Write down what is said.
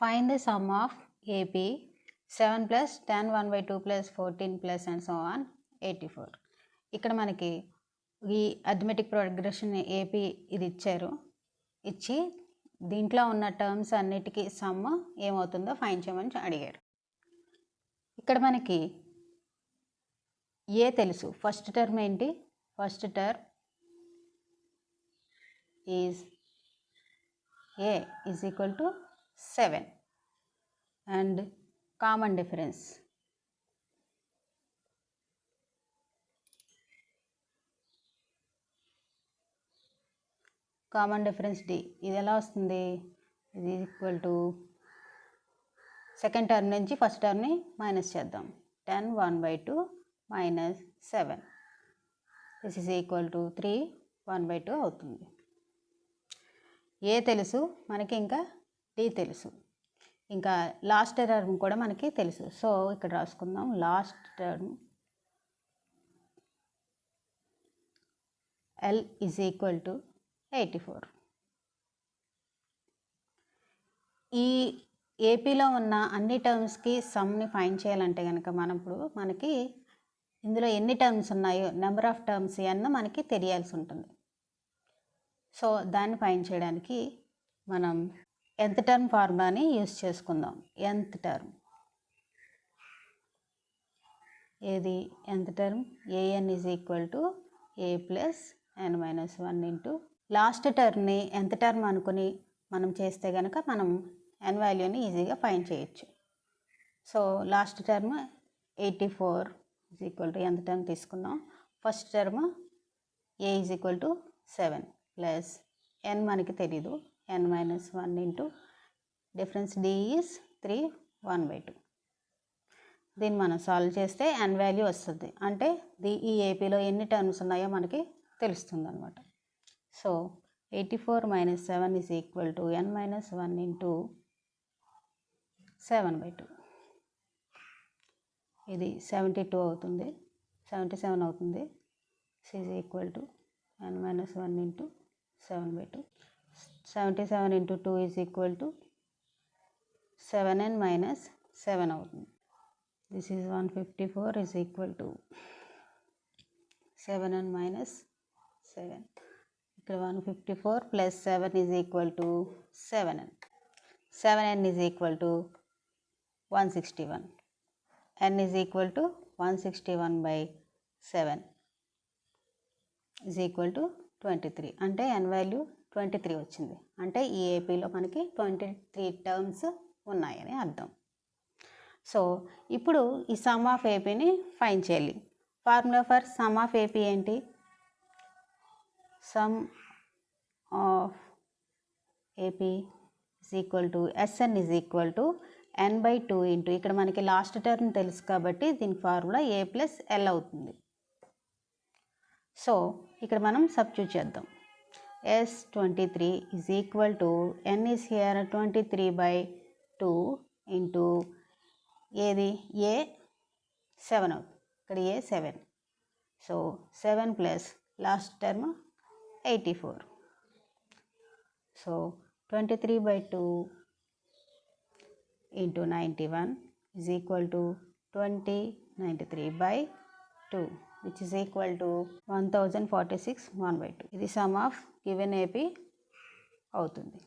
Find the sum of AP 7 plus tan 1 by 2 plus 14 plus and so on 84. ఇక్కడ మనకి ఈ arithmetic progression AP ఇది ఇచ్చారు. ఇచ్చి దీంట్లో ఉన్న టర్మ్స్ అన్నిటికీ సమ్ ఏమవుతుందో ఫైండ్ చేయమని అడిగారు. ఇక్కడ మనకి ఏ తెలుసు. ఫస్ట్ టర్మ్ ఏంటి? First term is a is equal to 7 and common difference D ఇది ఎలా వస్తుంది? ఇది ఈక్వల్ టు సెకండ్ టర్మ్ నుంచి ఫస్ట్ టర్మ్ని మైనస్ చేద్దాం. 10 1 by 2 minus 7 this is equal to 3 1 by 2 అవుతుంది. ఏ తెలుసు మనకి, ఇంకా డి తెలుసు, ఇంకా లాస్ట్ టర్మ్ కూడా మనకి తెలుసు. సో ఇక్కడ రాసుకుందాం. Last term L is equal to 84. ఈ ఏపీలో ఉన్న అన్ని టర్మ్స్కి సమ్ని ఫైండ్ చేయాలంటే కనుక మనకి ఇందులో ఎన్ని టర్మ్స్ ఉన్నాయో, నెంబర్ ఆఫ్ టర్మ్స్ అన్న మనకి తెలియాల్సి ఉంటుంది. సో దాన్ని ఫైండ్ చేయడానికి మనం nth టర్మ్ ఫార్ములాని యూస్ చేసుకుందాం. nth టర్మ్ ఏది? nth term an is equal to a plus n minus 1 into last టర్మ్ని nth టర్మ్ అనుకుని మనం చేస్తే కనుక మనం n వాల్యూని ఈజీగా ఫైండ్ చేయొచ్చు. So last term 84 is equal to nth term తీసుకున్నాం. First term a is equal to 7 plus n మనకి తెలీదు, n minus 1 into difference d is 3 1 by 2. దీన్ని మనం సాల్వ్ చేస్తే n వాల్యూ వస్తుంది. అంటే ఈ ఏపీలో ఎన్ని టర్మ్స్ ఉన్నాయో మనకి తెలుస్తుంది అనమాట. So 84 minus 7 is equal to n minus 1 into 7 by 2. ఇది 72 అవుతుంది, 77 అవుతుంది. Is equal to n minus 1 into 7 by 2. 77 into 2 is equal to 7n minus 7 అవుతుంది. This is 154 is equal to 7n minus 7. ఇక్కడ 154 plus 7 is equal to 7n. 7n is equal to 161. n is equal to 161 by 7 is equal to 23. అంటే n value 23 వచ్చింది. అంటే ఈ ఏపీలో మనకి 23 terms ఉన్నాయని అర్థం. సో ఇప్పుడు ఈ సమ్ ఆఫ్ ఏపీని ఫైండ్ చేయాలి. Formula for sum of AP ఏంటి? Sum of AP is equal to SN is equal to n by 2 into ఇక్కడ మనకి లాస్ట్ టర్మ్ తెలుసు కాబట్టి దీని ఫార్ములా a ప్లస్ l అవుతుంది. సో ఇక్కడ మనం సబ్స్టిట్యూట్ చేద్దాం. S23 is equal to n is here 23 by 2 into ఏది? a 7 అవుతుంది. ఇక్కడ a 7. So 7 plus last term 84. So 23 by 2 into 91 is equal to 93 by 2 which is equal to 1046 1 by 2. ఇది some of given AP అవుతుంది.